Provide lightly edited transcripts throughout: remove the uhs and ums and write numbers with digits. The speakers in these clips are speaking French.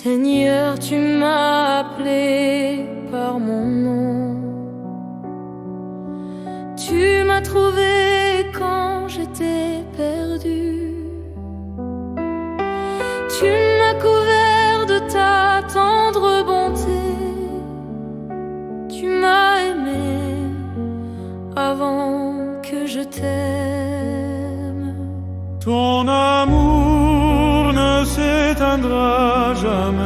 Seigneur, tu m'as appelé par mon nom. Tu m'as trouvé quand j'étais perdu. Tu m'as couvert de ta tendre bonté. Tu m'as aimé avant que je t'aime. Ton amour ne s'éteindra jamais.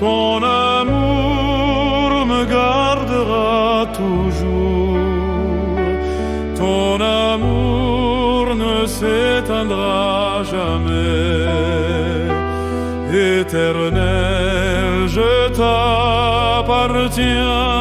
Ton amour me gardera toujours. Ton amour ne s'éteindra jamais. Éternel, je t'appartiens.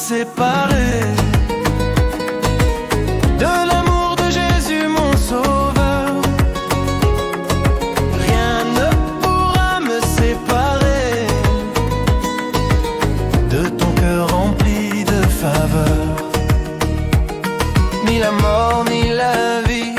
Séparer de l'amour de Jésus mon sauveur. Rien ne pourra me séparer de ton cœur rempli de faveur. Ni la mort, ni la vie,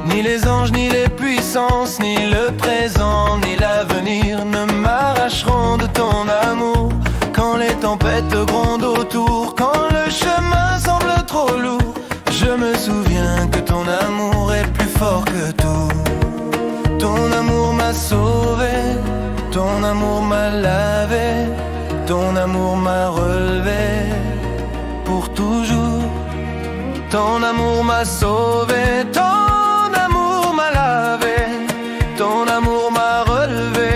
ni les anges, ni les puissances, ni le présent, ni l'avenir ne m'arracheront de ton amour. Quand les tempêtes grondent autour, quand le chemin semble trop lourd, je me souviens que ton amour est plus fort que tout. Ton amour m'a sauvé, ton amour m'a lavé, ton amour m'a relevé pour toujours. Ton amour m'a sauvé, ton amour m'a lavé, ton amour m'a relevé.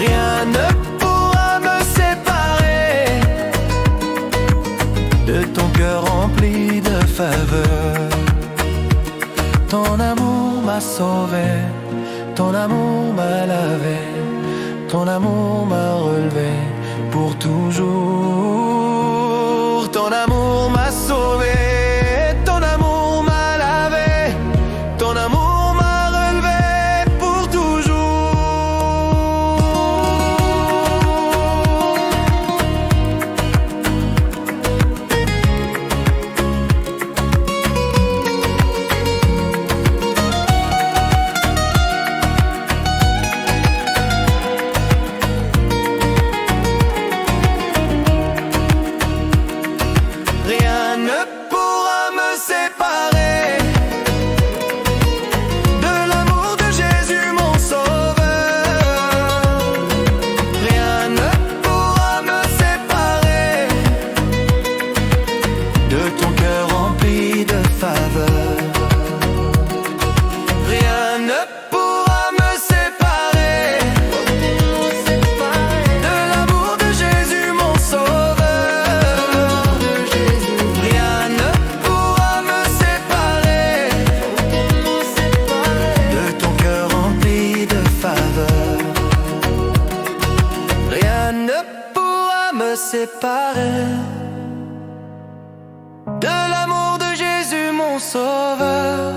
Rien m'a sauvé, ton amour m'a lavé, ton amour m'a relevé pour toujours. Ton amour m'a sauvé, ton amour m'a lavé, ton amour m'a relevé pour toujours. Rien ne pourra me séparer de l'amour de Jésus mon sauveur. Rien ne pourra me séparer de ton cœur rempli de faveur. Rien ne pourra me séparer de l'amour de Jésus mon sauveur. Rien ne pourra me séparer de ton cœur rempli de faveur. Rien ne pourra me séparer de l'amour de Jésus mon sauveur.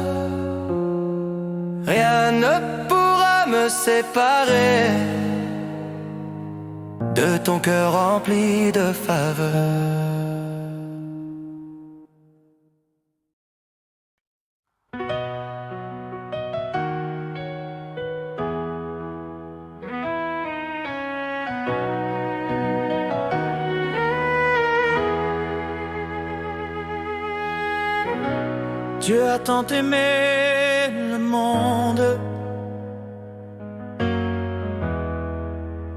Rien ne pourra me séparer de ton cœur rempli de faveur. Dieu a tant aimé le monde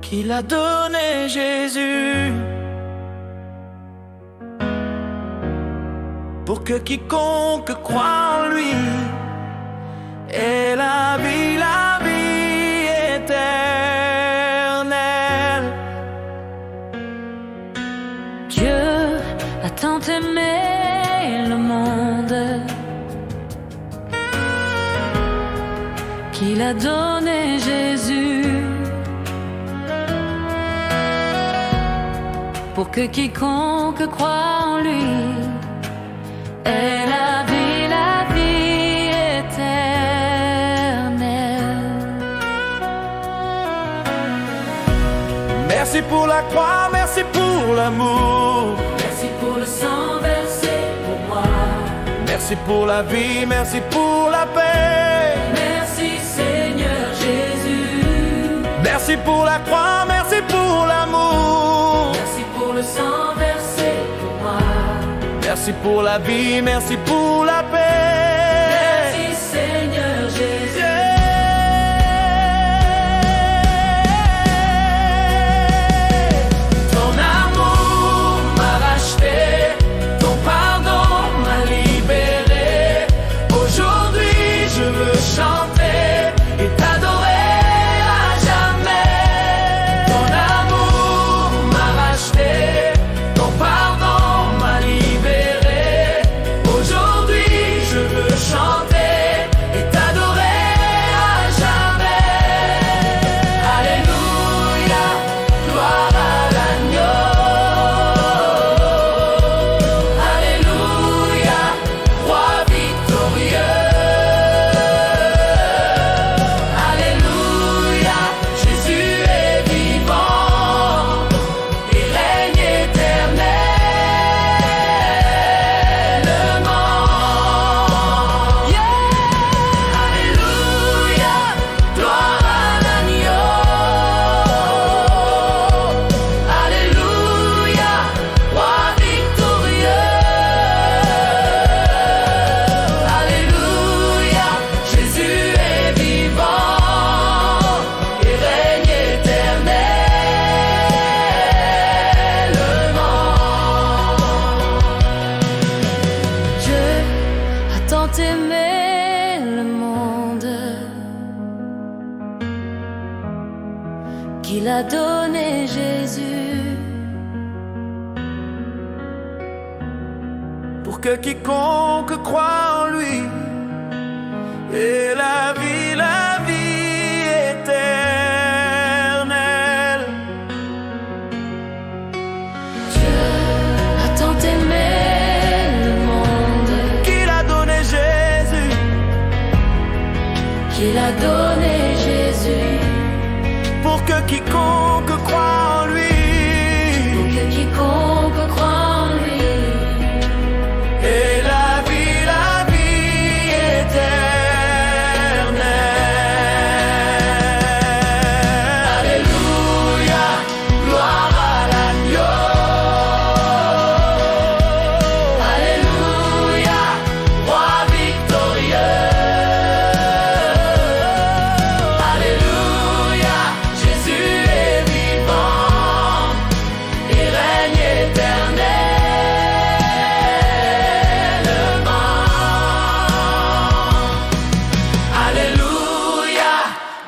qu'il a donné Jésus pour que quiconque croit en lui ait la vie éternelle. Dieu a tant aimé le monde qu'il a donné Jésus pour que quiconque croit en lui ait la vie éternelle. Merci pour la croix, merci pour l'amour. Merci pour le sang versé pour moi. Merci pour la vie, merci pour la paix. Merci Seigneur Jésus. Merci pour la croix, merci pour l'amour. Merci pour le sang versé pour moi. Merci pour la vie, merci pour la paix. Merci Seigneur Jésus. Ton amour m'a racheté, ton pardon m'a libéré. Aujourd'hui je veux chanter et t'adorer à jamais. Ton amour m'a racheté, ton pardon m'a libéré. Aujourd'hui je veux chanter et t'adorer à jamais. Alléluia, gloire à l'agneau. Alléluia, roi victorieux. Alléluia, Jésus est vivant et règne éternellement. Alléluia, gloire à l'agneau. Alléluia, roi victorieux. Alléluia, Jésus est vivant et règne éternellement. Dieu a tant aimé le monde qu'il a donné Jésus Pour que quiconque croit en lui et la vie éternelle. Dieu a tant aimé le monde Qu'il a donné Jésus, qu'il a donné Jésus, pour que quiconque croit en lui, pour que quiconque croit en lui et la vie éternelle. Alléluia, gloire à l'agneau. Alléluia, roi victorieux. Alléluia, Jésus est vivant et règne éternellement. Alléluia,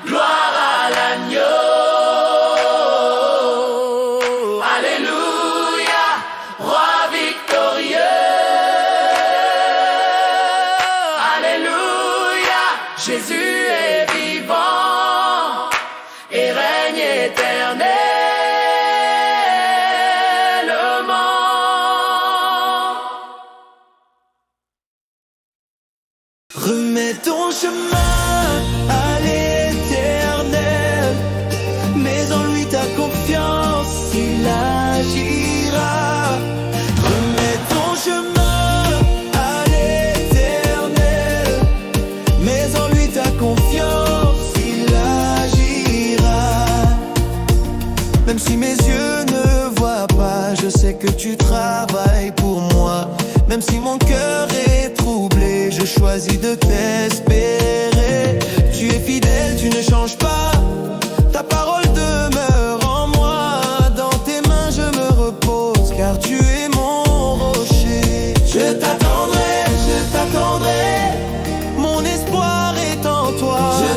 gloire à l'agneau. Alléluia, roi victorieux. Alléluia, Jésus est vivant et règne éternellement. Remets ton chemin à l'éternel, mets en lui ta confiance, il agira. Remets ton chemin à l'éternel, mets en lui ta confiance, il agira. Même si mes yeux ne voient pas, je sais que tu travailles pour moi. Même si mon cœur est troublé, je choisis de t'espérer. Tu es fidèle, tu ne changes pas. Ta parole demeure en moi. Dans tes mains je me repose, car tu es mon rocher. Je t'attendrai, mon espoir est en toi. Je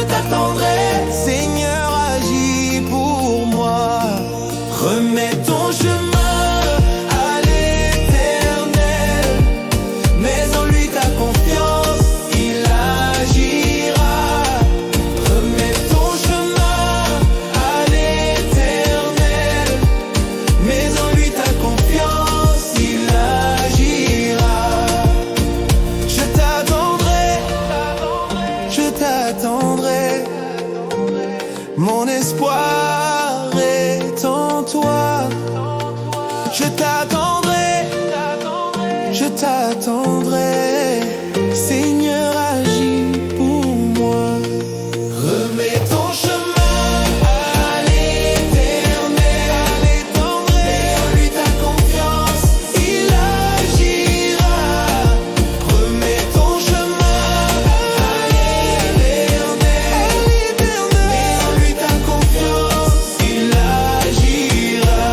t'attendrai, Seigneur agis pour moi. Remets ton chemin à l'éternel, mets en lui ta confiance, il agira. Remets ton chemin à l'éternel, mets en lui ta confiance, il agira. Je t'attendrai, mon espoir est en toi. Je t'attendrai, Seigneur agis pour moi. Remets ton chemin à l'éternel, mets en lui ta confiance, il agira. Remets ton chemin à l'éternel, mets en lui ta confiance, il agira.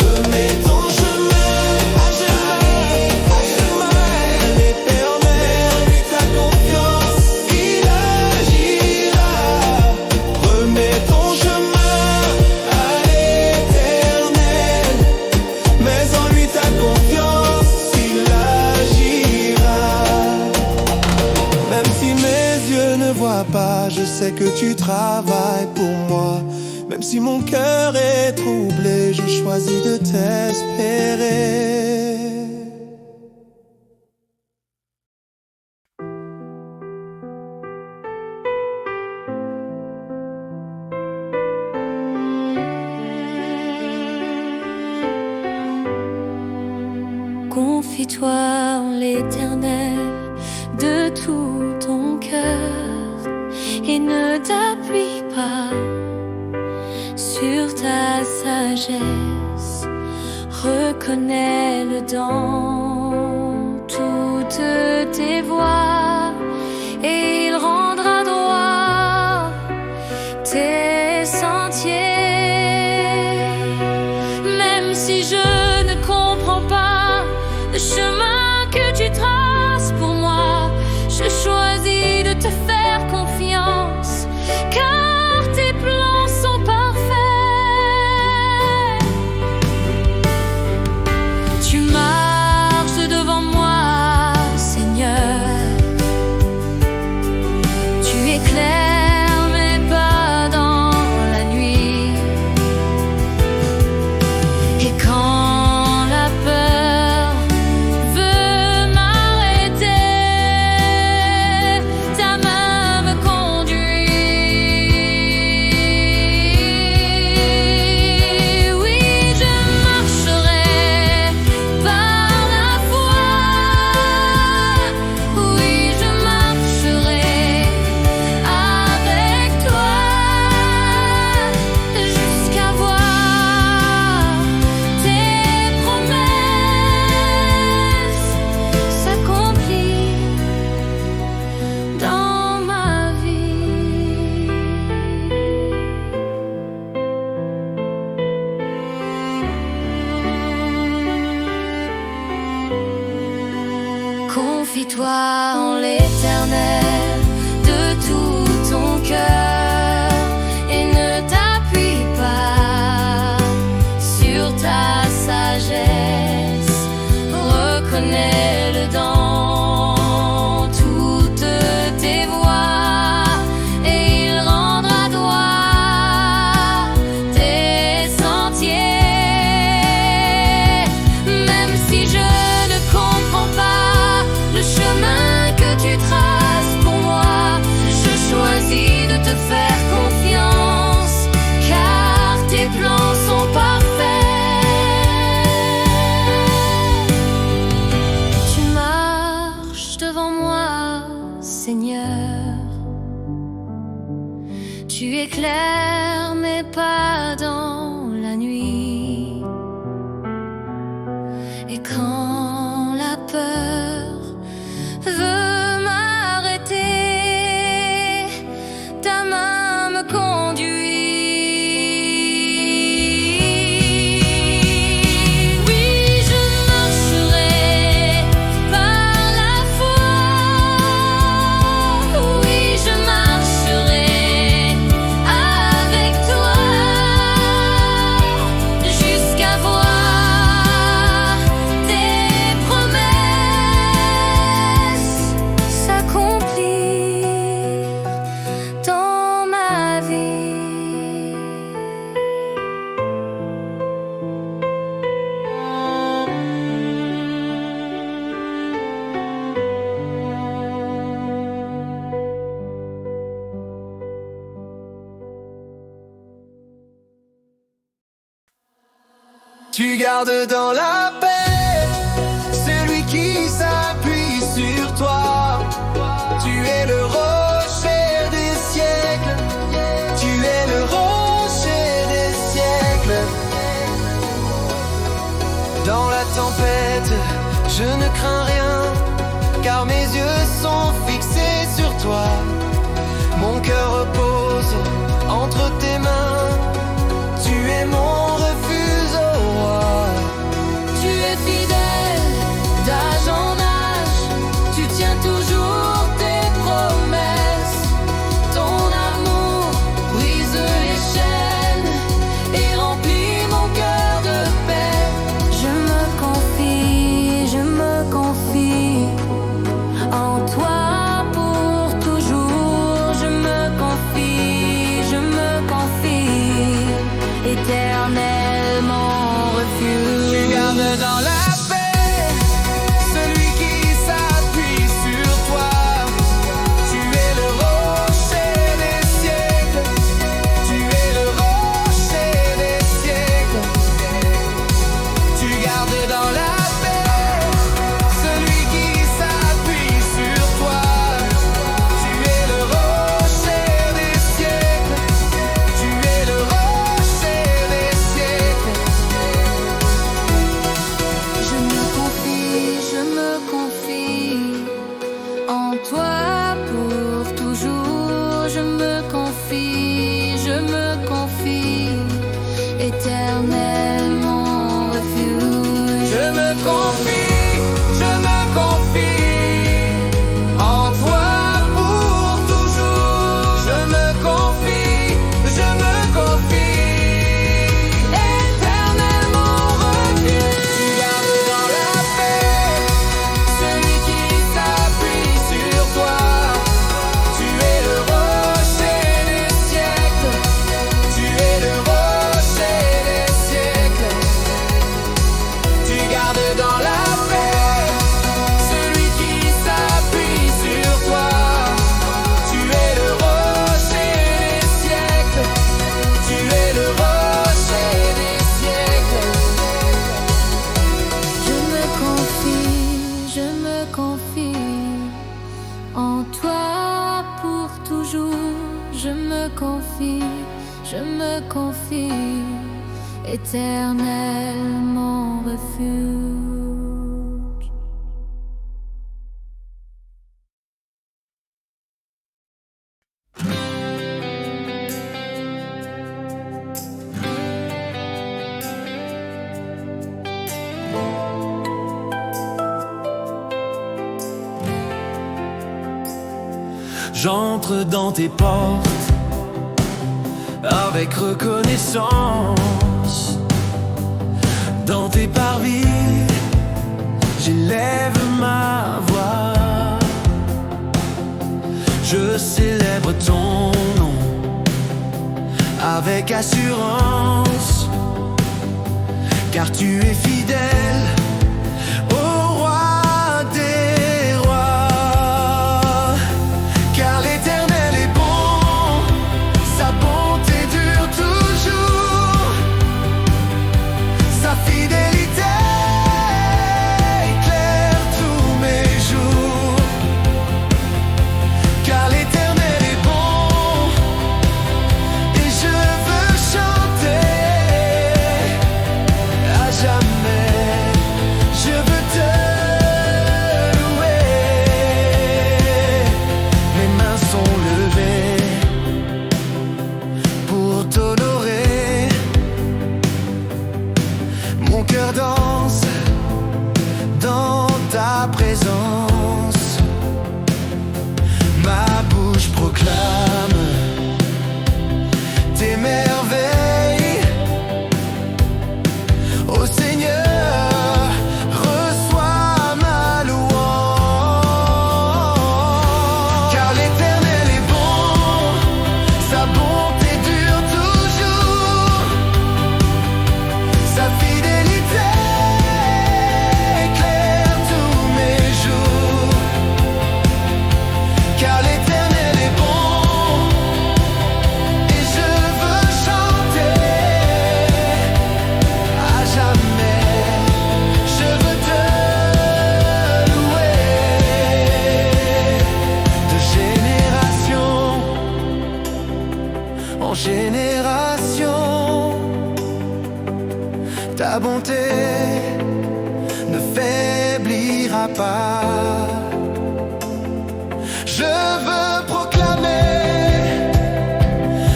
Remets ton chemin à l'éternel, mets ta confiance, il agira. Remets ton chemin à l'éternel, mets en lui ta confiance, il agira. Même si mes yeux ne voient pas, je sais que tu travailles pour moi. Même si mon cœur est troublé, je choisis de t'espérer. Confie-toi en l'Éternel de tout ton cœur et ne t'appuie pas sur ta sagesse. Reconnais-le dans toutes tes voies et il rendra droit tes sentiers. Même si je ne comprends pas le chemin que tu traces pour moi, je choisis de te faire confiance, car tes plans sont parfaits. Tu marches devant moi, Seigneur, Confie-toi en l'Éternel de tout ton cœur et ne t'appuie pas sur ta sagesse. Reconnais-le dans toutes tes voies et il rendra droit tes sentiers. Même si je ne comprends pas le chemin que tu traces pour moi, je choisis de te faire confiance, car tes plans sont parfaits. Tu marches devant moi, Seigneur. Tu éclaires mes pas dans la nuit. Et quand la peur veut m'arrêter, ta main me conduit. Oui, je marcherai par la foi. Oui, je marcherai avec toi jusqu'à voir tes promesses s'accomplir dans ma vie. Tu gardes dans la paix celui qui s'appuie sur toi. Tu es le rocher des siècles. Tu es le rocher des siècles. Dans la tempête, je ne crains rien, car mes yeux sont fixés sur toi. Mon cœur repose entre tes mains. Tu es mon refuge, ô roi. Tu es fidèle d'âge en âge, tu tiens toujours tes promesses. Ton amour brise les chaînes et remplit mon cœur de paix. Je me confie en toi pour toujours. Je me confie, éternel mon refuge. Tu gardes dans la paix celui qui s'appuie sur toi. Tu es le rocher des siècles. Tu es le rocher des siècles. Tu gardes dans la paix celui qui s'appuie sur toi. Tu es le rocher des siècles. Tu es le rocher des siècles. Je me confie en toi pour toujours. Je me confie, éternel mon refuge. Je me confie en toi pour toujours. Je me confie, éternel mon refuge. Tu gardes dans la paix celui qui s'appuie sur toi. Tu es le rocher des siècles. Tu es le rocher des siècles. Tu gardes dans la paix celui qui s'appuie sur toi. Tu es le rocher des siècles. Tu es le rocher des siècles. Je me confie en toi pour toujours. Je me confie, éternel mon refuge. J'entre dans tes portes avec reconnaissance. Dans tes parvis, j'élève ma voix. Je célèbre ton nom avec assurance, car tu es fidèle au roi des rois. Car l'Éternel est bon, sa bonté dure toujours, sa fidélité éclaire tous mes jours. Car l'Éternel est bon, et je veux chanter à jamais. Je veux te louer. Mes mains sont levées pour t'honorer. Mon cœur danse dans ta présence. Ma bouche proclame tes merveilles. Ô Seigneur, reçois ma louange. Car l'Éternel est bon, sa bonté dure toujours, sa fidélité éclaire tous mes jours. Car l'Éternel est bon, et je veux chanter à jamais. Je veux te louer de génération en génération. Ta bonté ne faiblira pas. Je veux proclamer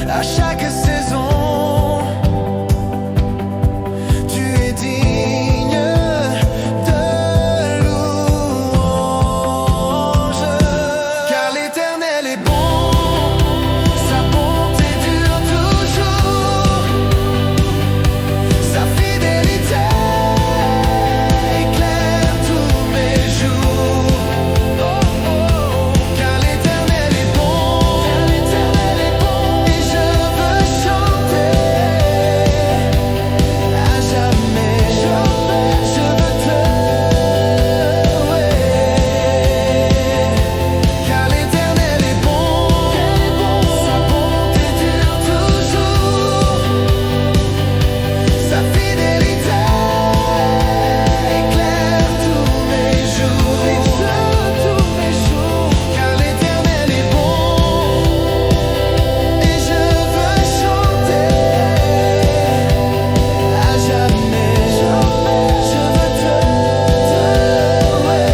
à chaque saison, tu es digne de louange. Car l'Éternel est bon, sa bonté dure toujours, sa fidélité éclaire tous mes jours. Oh, oh. Car l'Éternel est bon, et je veux chanter à jamais. Je veux te louer. Car l'Éternel est bon, sa bonté dure toujours, sa fidélité éclaire tous mes jours. Car l'Éternel est bon, et je veux chanter à jamais. Je veux te louer.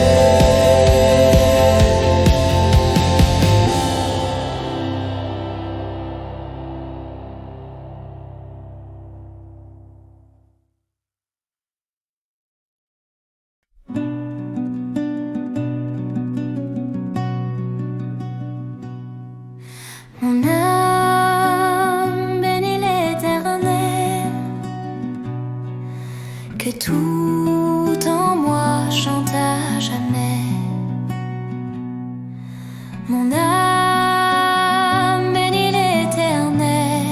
Mon âme bénit l'Éternel, que tout en moi chante à jamais. Mon âme bénit l'Éternel,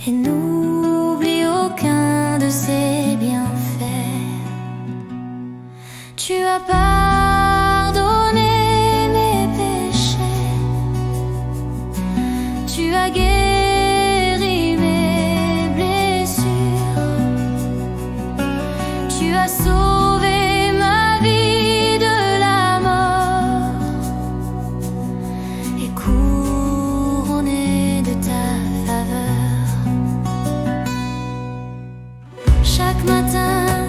et n'oublie aucun de ses bienfaits. Tu as pardonné mes péchés, tu as guéri mes blessures, tu as sauvé ma vie de la mort et couronné de ta faveur. Chaque matin,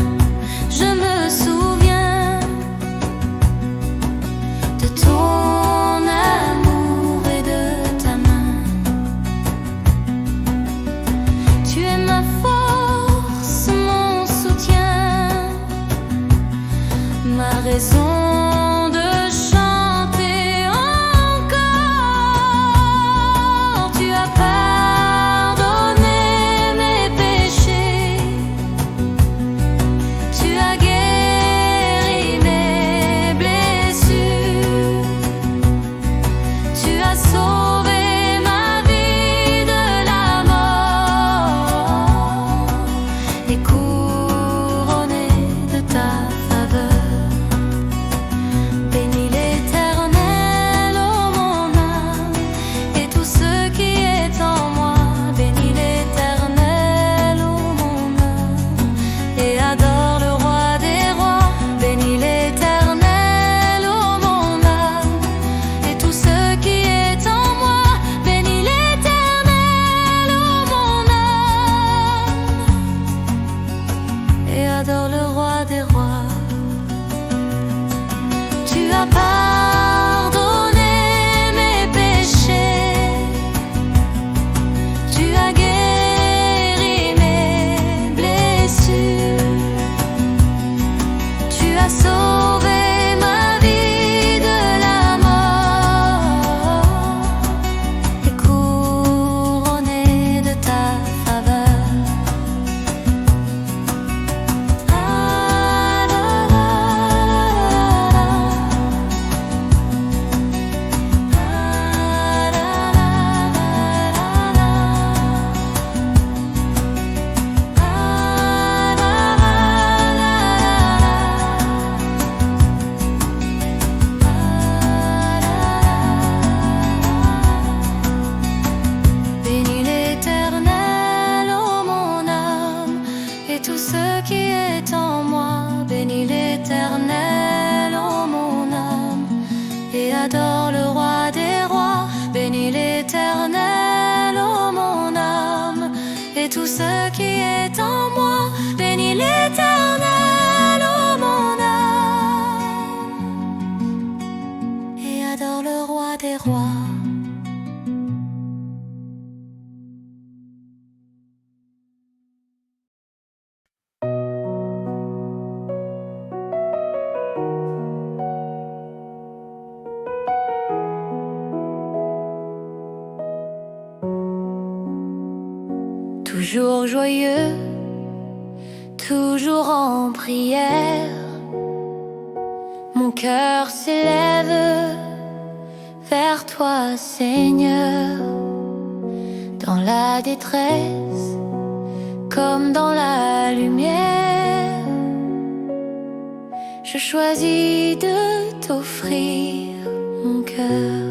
je me souviens de ton amour et de ta main. Tu es ma force, mon soutien, ma raison de chanter et tout ce qui est en moi. Bénis l'Éternel, ô mon âme, et adore le roi des rois. Toujours joyeux, toujours en prière, mon cœur s'élève vers toi, Seigneur. Dans la détresse, comme dans la lumière, je choisis de t'offrir mon cœur.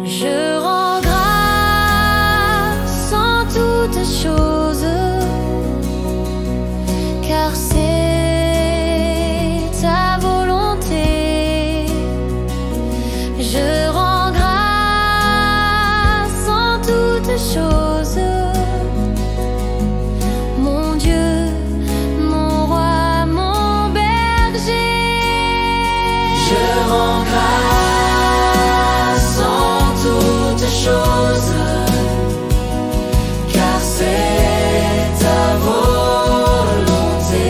Je rends grâce en toutes choses, car c'est ta volonté. Je rends grâce en toutes choses, mon Dieu, mon roi, mon berger. Je rends grâce en toutes choses, car c'est ta volonté.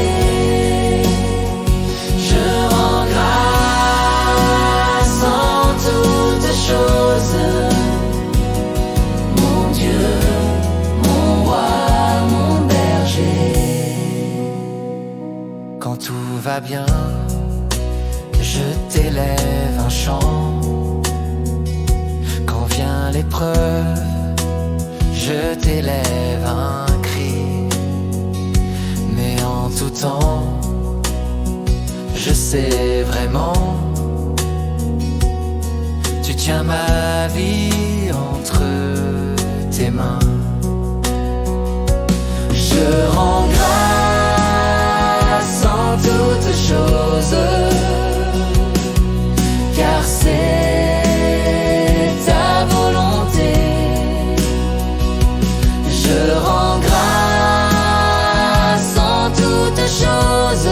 Je rends grâce en toutes choses, mon Dieu, mon roi, mon berger. Quand tout va bien, je t'élève un chant. Quand vient l'épreuve, je t'élève un cri. Mais en tout temps, je sais vraiment, tu tiens ma vie entre tes mains. Je rends grâce en toutes choses, car c'est ta volonté. Je rends grâce en toutes choses,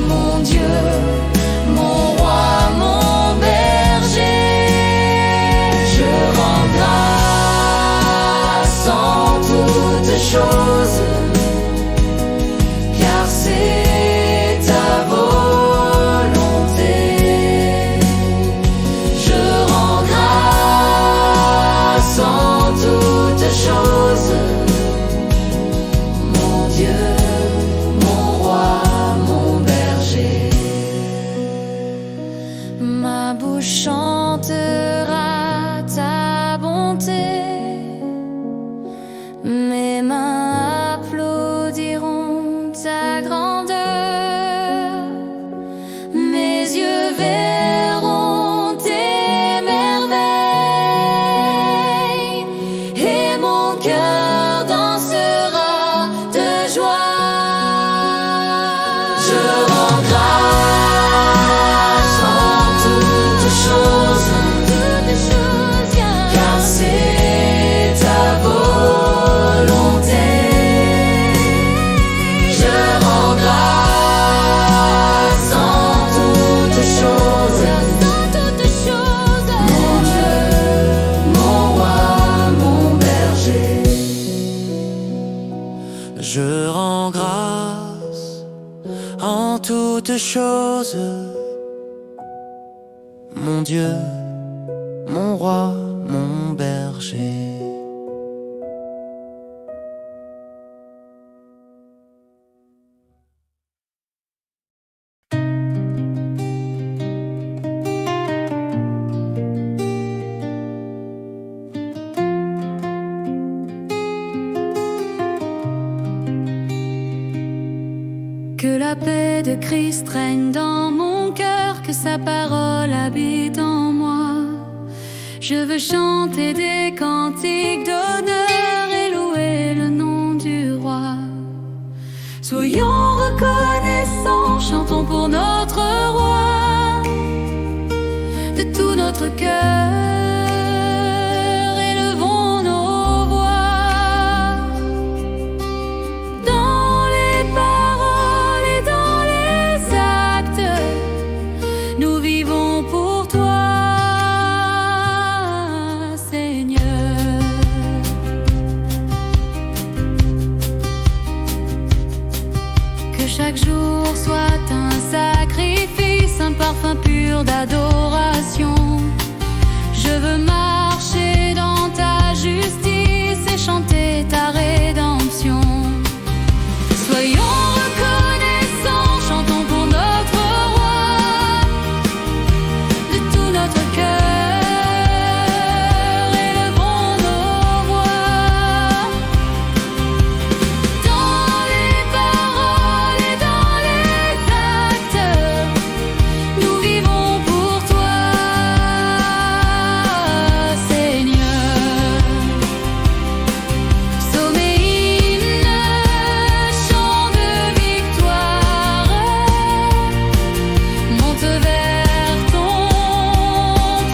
mon Dieu, mon roi, mon berger. Je rends grâce en toutes choses, car c'est ta volonté. Je rends grâce en toutes choses, mon Dieu, mon roi, mon berger. Ma bouche chantera ta bonté, mes mains applaudiront ta grandeur, mes yeux verront tes merveilles, et mon cœur dansera de joie. Je rends grâce en toutes choses, car c'est ta volonté. Je rends grâce en toutes choses, mon Dieu, mon roi, mon berger. Je rends grâce en toutes choses, mon Dieu, mon roi, mon berger. Que la paix de Christ règne dans mon cœur, que sa parole habite en moi. Je veux chanter des cantiques d'honneur et louer le nom du roi. Soyons reconnaissants, chantons pour notre roi de tout notre cœur. Élevons nos murmures d'adoration. Je veux marcher dans ta justice et chanter ta rédemption. Soyons reconnaissants, chantons pour notre roi de tout notre cœur, élevons nos voix. Dans les paroles et dans les actes, nous vivons pour toi, Seigneur. Psaumes et hymnes, chants de victoire, monte vers ton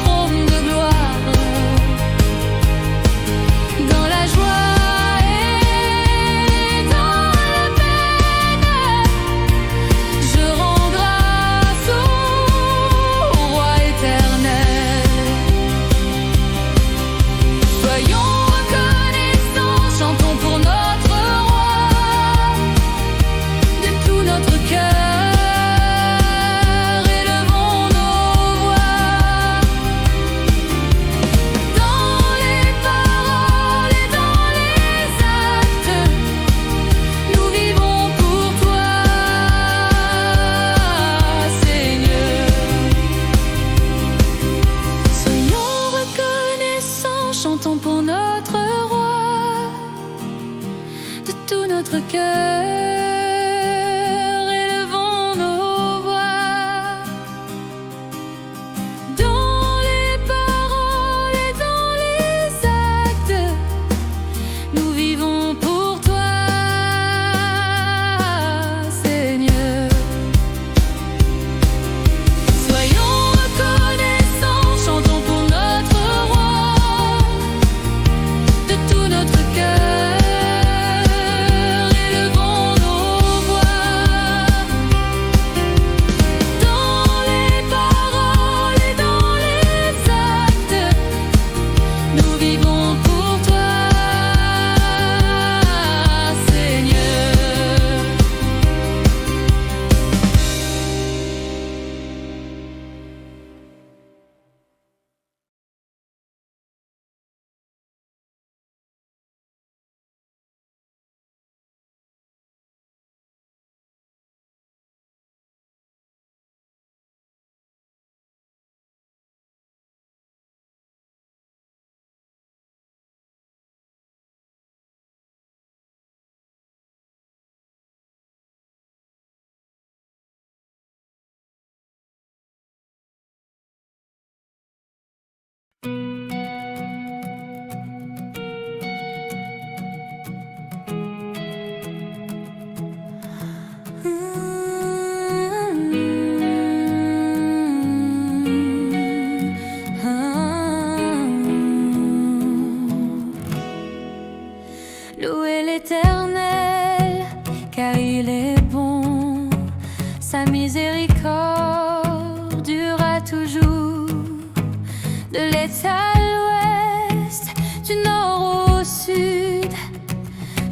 trône de gloire. Dans la joie et dans la peine, je rends grâce au Roi éternel. Soyons reconnaissants, chantons pour notre roi de tout notre cœur, élevons nos voix. Dans les paroles et dans les actes, nous vivons pour toi, Seigneur. Soyons reconnaissants, chantons pour notre roi de tout notre cœur, élevons nos voix. Dans les paroles et dans les actes, nous vivons pour toi, Seigneur. Soyons reconnaissants, chantons pour notre roi de tout notre cœur, élevons nos voix. Dans les paroles et dans les actes, nous vivons pour toi, Seigneur. Louez l'Éternel, car il est bon. Sa miséricorde durera toujours. De l'est à l'ouest, du nord au sud,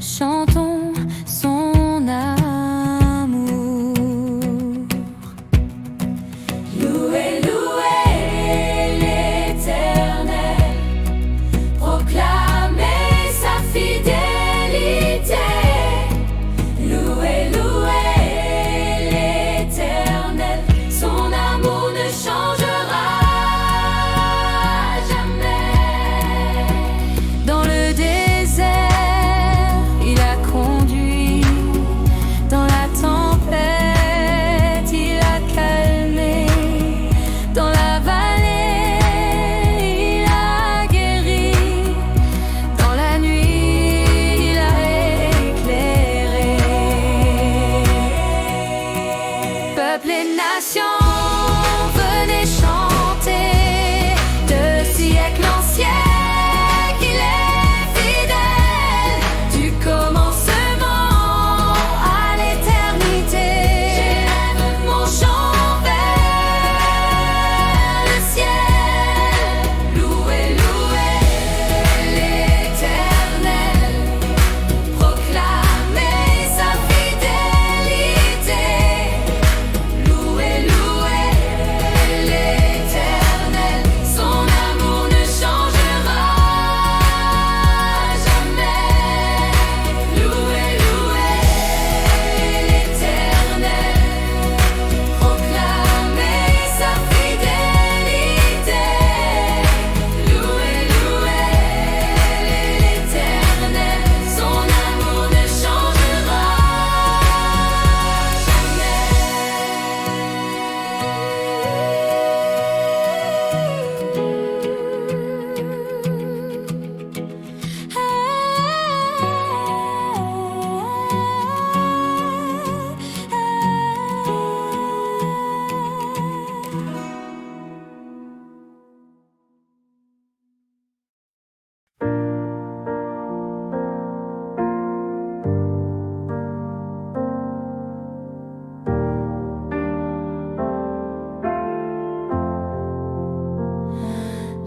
chantons son amour. Louez, louez l'Éternel, proclamez sa fidélité. Louez, louez l'Éternel, son amour ne changera jamais. Dans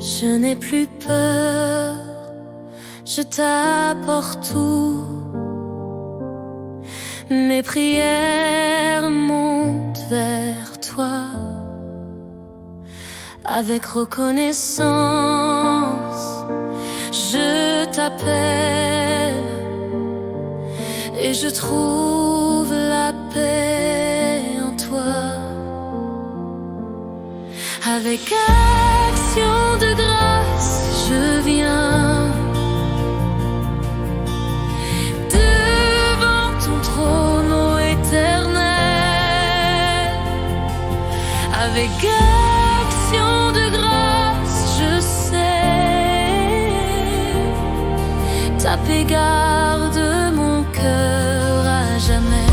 Je n'ai plus peur, je t'apporte tout. Mes prières montent vers toi. Avec reconnaissance, je t'appelle et je trouve la paix en toi. Avec action de grâce, je viens devant ton trône, ô Éternel. Avec action de grâce, je sais, ta paix garde mon cœur à jamais.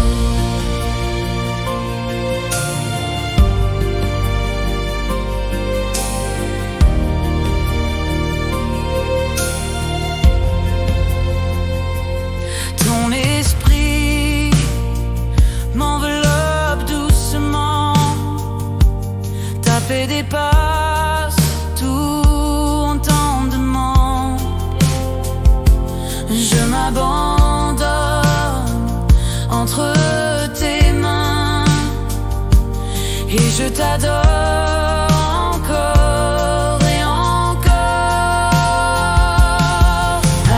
Ton esprit m'enveloppe doucement, ta paix dépasse tout entendement. Je m'abandonne entre tes mains et je t'adore encore et encore.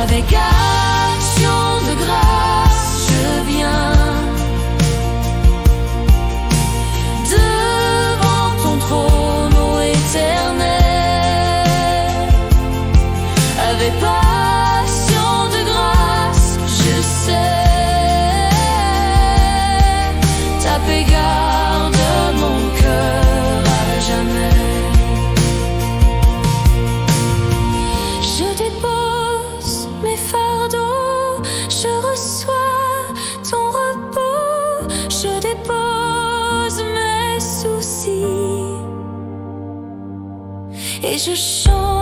Avec action de grâce, je viens devant ton trône, ô Éternel. Avec passion de grâce, je sais, ta paix garde mon cœur à jamais. Je dépose mes fardeaux, je reçois ton repos. Je dépose mes soucis et je chante